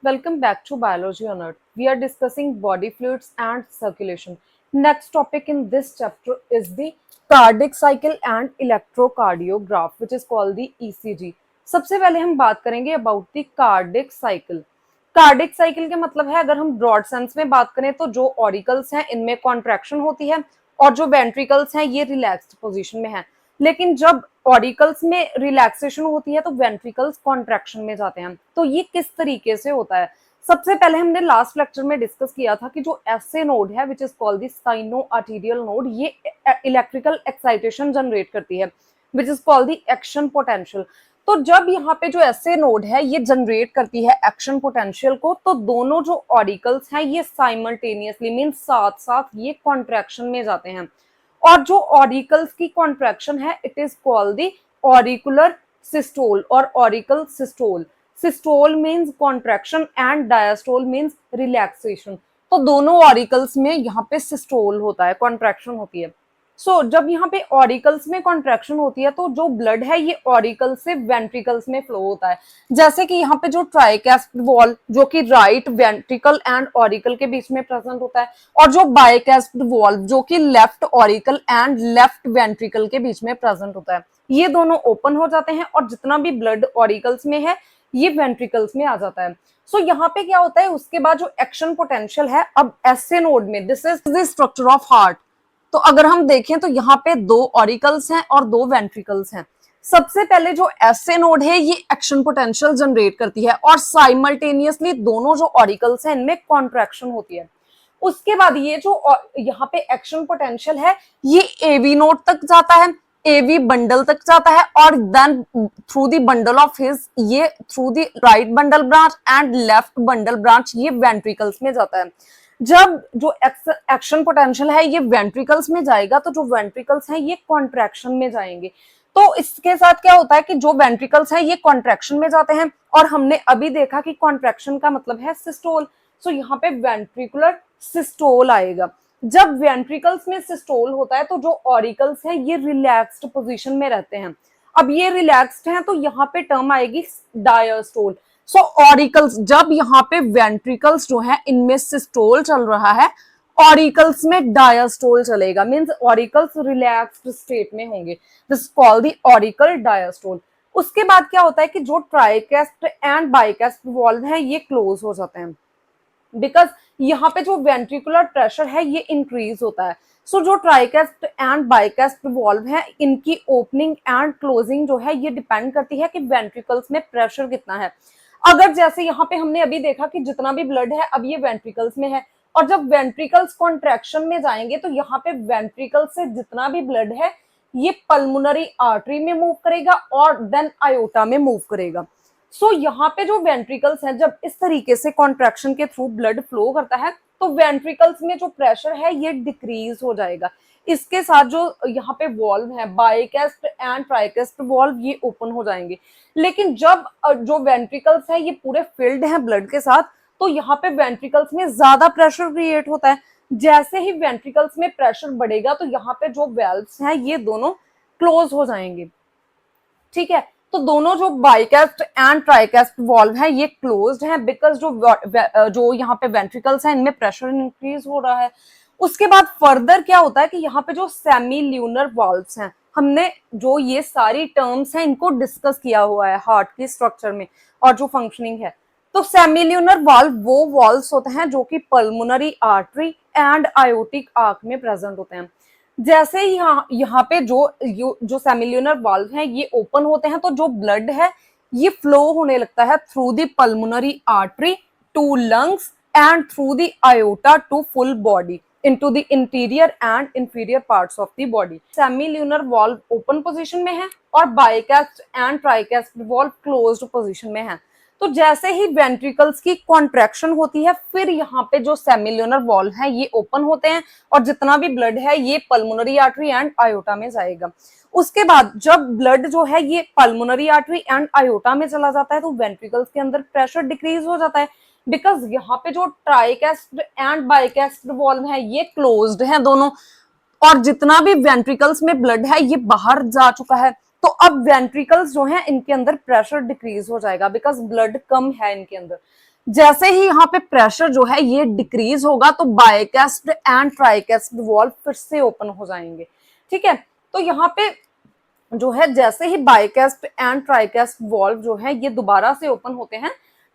Welcome back to Biology on Earth. We are discussing body fluids and circulation. Next topic in this chapter is the cardiac cycle and electrocardiograph, which is called the ECG. सबसे पहले हम बात करेंगे about the cardiac cycle. Cardiac cycle के मतलब है, अगर हम ब्रॉड सेंस में बात करें तो जो ऑरिकल्स हैं इनमें कॉन्ट्रैक्शन होती है और जो वेंट्रिकल्स हैं ये रिलैक्स्ड पोजीशन में है. लेकिन जब ऑरिकल्स में रिलैक्सेशन होती है तो वेंट्रिकल्स कॉन्ट्रैक्शन में जाते हैं. तो ये किस तरीके से होता है? सबसे पहले हमने लास्ट लेक्चर में डिस्कस किया था कि जो एसए नोड है which is called the sino arterial node, ये इलेक्ट्रिकल एक्साइटेशन जनरेट करती है which is called the action potential. तो जब यहाँ पे जो एसए नोड है ये जनरेट करती है एक्शन पोटेंशियल को, तो दोनों जो ऑरिकल्स हैं ये साइमल्टेनियसली मीन साथ साथ ये कॉन्ट्रैक्शन में जाते हैं. और जो ऑरिकल्स की कॉन्ट्रैक्शन है it is called the auricular systole और auricle systole. Systole means contraction and diastole means relaxation. तो दोनों ऑरिकल्स में यहाँ पे सिस्टोल होता है, कॉन्ट्रैक्शन होती है. सो जब यहाँ पे ऑरिकल्स में कॉन्ट्रैक्शन होती है तो जो ब्लड है ये ऑरिकल से वेंट्रिकल्स में फ्लो होता है. जैसे कि यहाँ पे जो ट्राइकैस्पिड वॉल जो कि राइट वेंट्रिकल एंड ऑरिकल के बीच में प्रेजेंट होता है, और जो बाइकैस्पिड वॉल जो कि left auricle and left ventricle के बीच में प्रेजेंट होता है, ये दोनों ओपन हो जाते हैं और जितना भी ब्लड ऑरिकल्स में है ये वेंट्रिकल्स में आ जाता है. सो यहाँ पे क्या होता है, उसके बाद जो एक्शन पोटेंशियल है, अब एसए नोड में this is the structure of heart. तो अगर हम देखें तो यहाँ पे दो ऑरिकल्स हैं और दो वेंट्रिकल्स हैं. सबसे पहले जो एसए नोड है ये एक्शन पोटेंशियल जनरेट करती है और साइमल्टेनियसली दोनों जो ऑरिकल्स हैं इनमें कॉन्ट्रैक्शन होती है. उसके बाद ये जो यहाँ पे एक्शन पोटेंशियल है ये एवी नोड तक जाता है, एवी बंडल तक जाता है, और then through the bundle of His ये through the right bundle branch and left bundle branch ये वेंट्रिकल्स में जाता है. जब जो एक्शन पोटेंशियल है ये वेंट्रिकल्स में जाएगा तो जो वेंट्रिकल्स हैं ये कॉन्ट्रैक्शन में जाएंगे. तो इसके साथ क्या होता है कि जो वेंट्रिकल्स हैं ये कॉन्ट्रैक्शन में जाते हैं, और हमने अभी देखा कि कॉन्ट्रैक्शन का मतलब है सिस्टोल. सो यहाँ पे वेंट्रिकुलर सिस्टोल आएगा. जब वेंट्रिकल्स में सिस्टोल होता है तो जो ऑरिकल्स हैं ये रिलैक्स्ड पोजीशन में रहते हैं. अब ये रिलैक्स्ड हैं तो यहाँ पे टर्म आएगी डायस्टोल. सो ऑरिकल्स जब यहाँ पे वेंट्रिकल्स जो है इनमें सिस्टोल चल रहा है, ऑरिकल्स में डायस्टोल चलेगा, मींस ऑरिकल्स रिलैक्स्ड स्टेट में होंगे. This called the auricle diastole. उसके बाद क्या होता है कि जो ट्राइकैस्ट एंड बाइकैस्ट वॉल्व है ये क्लोज हो जाते हैं बिकॉज यहाँ पे जो वेंट्रिकुलर प्रेशर है ये इंक्रीज होता है. सो जो ट्राइकैस्ट एंड बाइकैस्ट वॉल्व है इनकी ओपनिंग एंड क्लोजिंग जो है ये डिपेंड करती है कि वेंट्रिकल्स में प्रेशर कितना है. अगर जैसे यहाँ पे हमने अभी देखा कि जितना भी ब्लड है अब ये वेंट्रिकल्स में है, और जब वेंट्रिकल्स कॉन्ट्रैक्शन में जाएंगे तो यहाँ पे वेंट्रिकल से जितना भी ब्लड है ये पल्मोनरी आर्टरी में मूव करेगा और देन आयोटा में मूव करेगा. सो यहाँ पे जो वेंट्रिकल्स हैं जब इस तरीके से कॉन्ट्रैक्शन के थ्रू ब्लड फ्लो करता है तो वेंट्रिकल्स में जो प्रेशर है ये डिक्रीज हो जाएगा. इसके साथ जो यहाँ पे वॉल्व है बाइकैस्ट एंड ट्राइकैस्ट वॉल्व ये ओपन हो जाएंगे. लेकिन जब जो वेंट्रिकल्स है ये पूरे फिल्ड हैं ब्लड के साथ तो यहाँ पे वेंट्रिकल्स में ज्यादा प्रेशर क्रिएट होता है. जैसे ही वेंट्रिकल्स में प्रेशर बढ़ेगा तो यहाँ पे जो वेल्व्स हैं ये दोनों क्लोज हो जाएंगे. ठीक है, तो दोनों जो बाइकैस्ट एंड ट्राइकैस्ट वॉल्व है ये क्लोज्ड है बिकॉज जो यहाँ पे वेंट्रिकल्स हैं इनमें प्रेशर इंक्रीज हो रहा है. उसके बाद फर्दर क्या होता है कि यहाँ पे जो सेमी ल्यूनर वॉल्व्स हैं, हमने जो ये सारी टर्म्स हैं इनको डिस्कस किया हुआ है हार्ट की स्ट्रक्चर में और जो फंक्शनिंग है. तो सेमी ल्यूनर वॉल्व वो वॉल्व्स होते हैं जो कि pulmonary artery and aortic arc में प्रेजेंट होते हैं. जैसे ही यहाँ पे जो सेमिल्यूनर वाल्व हैं ये ओपन होते हैं तो जो ब्लड है ये फ्लो होने लगता है through the pulmonary artery to lungs and through the aorta to full body into the interior and inferior parts of the body. Semilunar valve open position में है और bicuspid and tricuspid valve closed position में है. तो जैसे ही ventricles की contraction होती है फिर यहाँ पे जो सेमिल्यूनर वॉल्व है ये ओपन होते हैं और जितना भी ब्लड है ये पल्मोनरी आर्टरी एंड आयोटा में जाएगा. उसके बाद जब ब्लड जो है ये पल्मोनरी आर्टरी एंड आयोटा में चला जाता है तो वेंट्रिकल्स के अंदर प्रेशर डिक्रीज हो जाता है बिकॉज यहाँ पे जो ट्राइकैस्ट एंड बाइकैस्ट वॉल्व है ये क्लोज्ड है दोनों, और जितना भी वेंट्रिकल्स में ब्लड है ये बाहर जा चुका है. तो अब वेंट्रिकल्स जो हैं इनके अंदर प्रेशर डिक्रीज हो जाएगा बिकॉज ब्लड कम है इनके अंदर. जैसे ही यहाँ पे प्रेशर जो है ये डिक्रीज होगा तो बाइकास्प्ड एंड ट्राइकास्प्ड वॉल्व फिर से ओपन हो जाएंगे। ठीक है, तो यहाँ पे जो है जैसे ही बाइकास्प्ड एंड ट्राइकास्प्ड वॉल्व जो है ये दोबारा से ओपन होते हैं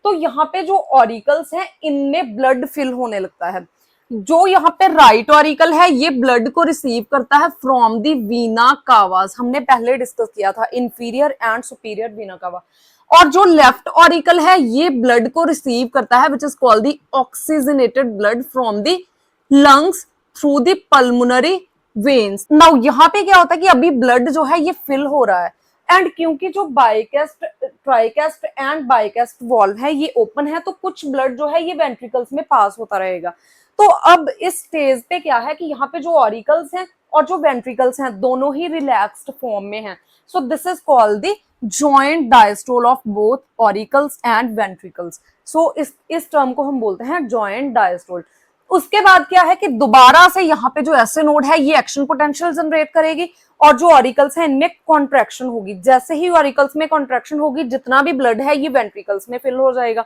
तो यहाँ पे जो ऑरिकल्स हैं इनमें ब्लड फिल होने लगता है। जो यहाँ पे राइट ऑरिकल है ये ब्लड को रिसीव करता है फ्रॉम दी वीना कावास, हमने पहले डिस्कस किया था, इंफीरियर एंड सुपीरियर वीना कावा। और जो लेफ्ट ऑरिकल है ये ब्लड को रिसीव करता है which is called the oxygenated blood from the lungs through the pulmonary veins. Now यहाँ पे क्या होता है कि अभी ब्लड जो है ये फिल हो रहा है एंड क्योंकि जो बाइकास्ट ट्राइकास्ट एंड बाइकास्ट वॉल्व है ये ओपन है तो कुछ ब्लड जो है ये वेंट्रिकल्स में पास होता रहेगा। तो अब इस स्टेज पे क्या है कि यहाँ पे जो ऑरिकल्स हैं और जो वेंट्रिकल्स हैं दोनों ही रिलैक्स्ड फॉर्म में हैं। So this is called the joint diastole of both auricles and ventricles. So इस टर्म को हम बोलते हैं जॉइंट डायस्टोल। उसके बाद क्या है कि दोबारा से यहाँ पे जो एसए नोड है ये एक्शन पोटेंशियल जनरेट करेगी और जो ऑरिकल्स है इनमें कॉन्ट्रैक्शन होगी। जैसे ही ऑरिकल्स में कॉन्ट्रैक्शन होगी जितना भी ब्लड है ये वेंट्रिकल्स में फिल हो जाएगा।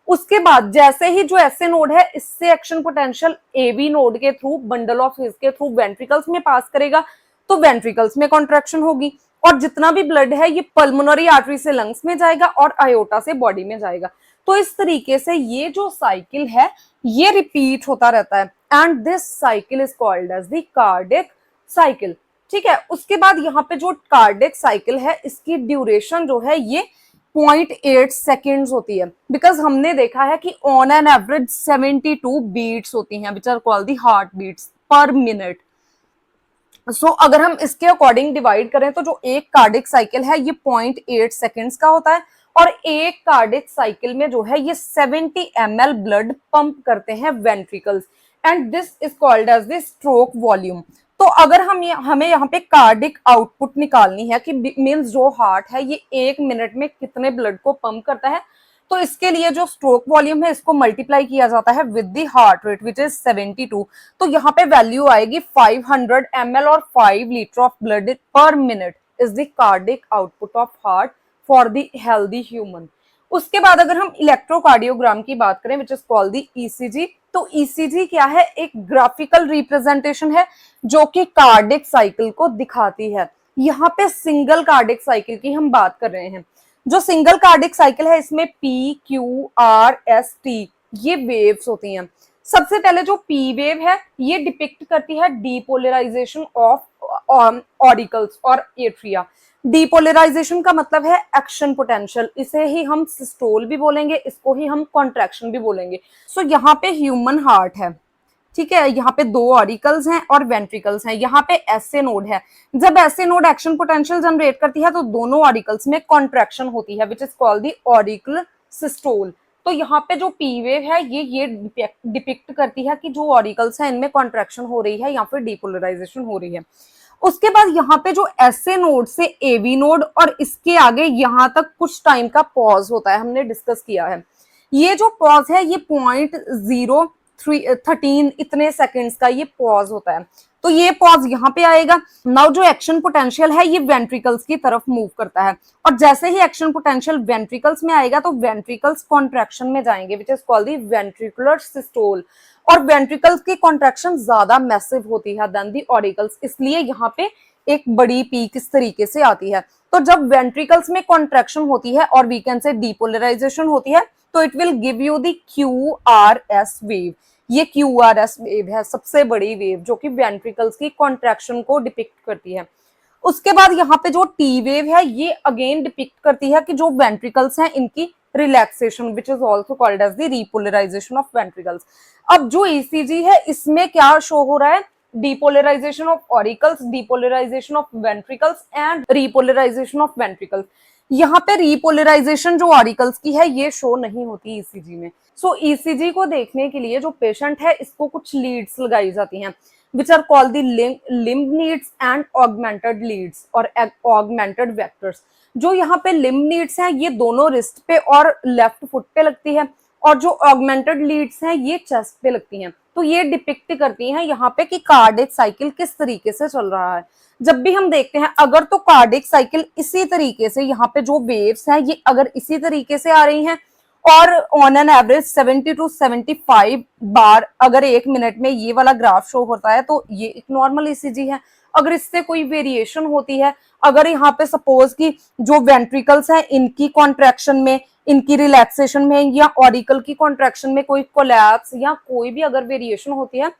उसके बाद जैसे ही जो एसए नोड है इससे एक्शन पोटेंशियल एबी नोड के थ्रू बंडल ऑफ हिज के थ्रू वेंट्रिकल्स में पास करेगा तो वेंट्रिकल्स में कॉन्ट्रैक्शन होगी और जितना भी ब्लड है ये पल्मोनरी आर्टरी से लंग्स में जाएगा और आयोटा से बॉडी में जाएगा। तो इस तरीके से ये जो साइकिल है ये रिपीट होता रहता है and this cycle is called as the cardiac cycle. ठीक है, उसके बाद यहाँ पे जो कार्डियक साइकिल है इसकी ड्यूरेशन जो है ये 0.8 सेकेंड्स होती है बिकॉज हमने देखा है कि ऑन एन एवरेज 72 बीट्स होती हैं which are called the heart beats per minute. So अगर हम इसके अकॉर्डिंग डिवाइड करें तो जो एक कार्डिक साइकिल है ये 0.8 सेकेंड्स का होता है और एक कार्डिक साइकिल में जो है ये 70 ml ब्लड पंप करते हैं ventricles and this is called as the stroke volume. तो अगर हमें यहाँ पे कार्डिक आउटपुट निकालनी है कि मीन्स जो हार्ट है ये 1 मिनट में कितने ब्लड को पंप करता है तो इसके लिए जो स्ट्रोक वॉल्यूम है इसको मल्टीप्लाई किया जाता है with the heart rate which is 72। तो यहाँ पे वैल्यू आएगी 500 ml और 5 लीटर ऑफ ब्लड पर minute is the cardiac output of heart for the healthy human. उसके बाद अगर हम इलेक्ट्रोकार्डियोग्राम की बात करें विच इज कॉल्ड द ईसीजी, तो ईसीजी क्या है, एक ग्राफिकल रिप्रेजेंटेशन है जो कि कार्डिक साइकिल को दिखाती है। यहाँ पे सिंगल कार्डिक साइकिल की हम बात कर रहे हैं। जो सिंगल कार्डिक साइकिल है इसमें P Q R S T ये वेव्स होती हैं। सबसे पहले जो पी वेव है ये डिपिक्ट करती है डीपोलराइजेशन ऑफ ऑरिकल्स और एट्रिया। डीपोलराइजेशन का मतलब है एक्शन पोटेंशियल, इसे ही हम सिस्टोल भी बोलेंगे, इसको ही हम कॉन्ट्रैक्शन भी बोलेंगे। सो यहाँ पे ह्यूमन हार्ट है, ठीक है, यहाँ पे 2 ऑरिकल्स हैं और वेंट्रिकल्स हैं, यहाँ पे एसए नोड है। जब SA node action potential generate करती है तो दोनों ऑरिकल्स में कॉन्ट्रैक्शन होती है which is called the auricle systole. तो यहाँ पे जो पी वेव है ये डिपिक्ट करती है कि जो ऑरिकल्स हैं इनमें कॉन्ट्रैक्शन हो रही है या फिर डीपोलराइजेशन हो रही है। उसके बाद यहाँ पे जो एसए नोड से एवी नोड और इसके आगे यहाँ तक कुछ टाइम का पॉज होता है, हमने डिस्कस किया है। ये जो पॉज है ये 0.013 इतने सेकंड्स का ये पॉज होता है। तो ये पॉज यहाँ पे आएगा। नाउ जो एक्शन पोटेंशियल है ये वेंट्रिकल्स की तरफ मूव करता है और जैसे ही एक्शन पोटेंशियल वेंट्रिकल्स में आएगा तो वेंट्रिकल्स कॉन्ट्रैक्शन में जाएंगे विच is called the ventricular systole. और वेंट्रिकल्स की कॉन्ट्रैक्शन ज्यादा मैसिव होती है देन दी ऑरिकल्स, इसलिए यहाँ पे एक बड़ी पीक इस तरीके से आती है। तो जब वेंट्रिकल्स में कॉन्ट्रैक्शन होती है और वी कैन से डीपोलराइजेशन होती है तो it will give you the QRS wave. ये QRS वेव है सबसे बड़ी वेव जो कि वेंट्रिकल्स की कॉन्ट्रैक्शन को डिपिक्ट करती है। उसके बाद यहाँ पे जो टी वेव है ये अगेन डिपिक्ट करती है कि जो वेंट्रिकल्स हैं इनकी relaxation which is also called as the repolarization of ventricles. अब जो ईसीजी है इसमें क्या शो हो रहा है, depolarization of auricles, depolarization of ventricles and repolarization of ventricles. यहाँ पे रिपोलराइजेशन जो ऑरिकल्स की है ये शो नहीं होती ईसीजी में। सो ईसीजी को देखने के लिए जो पेशेंट है इसको कुछ लीड्स लगाई जाती हैं which are called the limb needs and augmented leads और augmented vectors। जो यहाँ पे limb needs हैं ये दोनों रिस्ट पे और लेफ्ट फुट पे लगती है और जो augmented leads हैं ये चेस्ट पे लगती हैं। तो ये डिपिक्ट करती हैं यहाँ पे कि कार्डिक साइकिल किस तरीके से चल रहा है। जब भी हम देखते हैं अगर तो कार्डिक साइकिल इसी तरीके से यहाँ पे जो वेव्स हैं ये अगर इसी तरीके से आ रही हैं और ऑन एन एवरेज 70 to 75 बार अगर 1 मिनट में ये वाला ग्राफ शो होता है तो ये एक नॉर्मल ईसीजी है। अगर इससे कोई वेरिएशन होती है, अगर यहाँ पे सपोज कि जो वेंट्रिकल्स हैं इनकी कॉन्ट्रैक्शन में, इनकी रिलैक्सेशन में या ऑरिकल की कॉन्ट्रैक्शन में कोई कोलैप्स या कोई भी अगर वेरिएशन होती है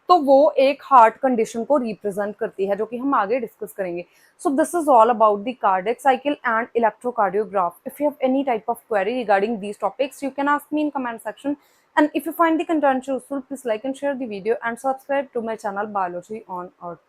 तो वो एक हार्ट कंडीशन को रिप्रेजेंट करती है, जो कि हम आगे डिस्कस करेंगे। सो this is all about the cardiac cycle and electrocardiograph. If you have any type of query regarding these topics, you can ask me in comment section. And if you find the content useful, please like and share the video and subscribe to my channel Biology on Earth.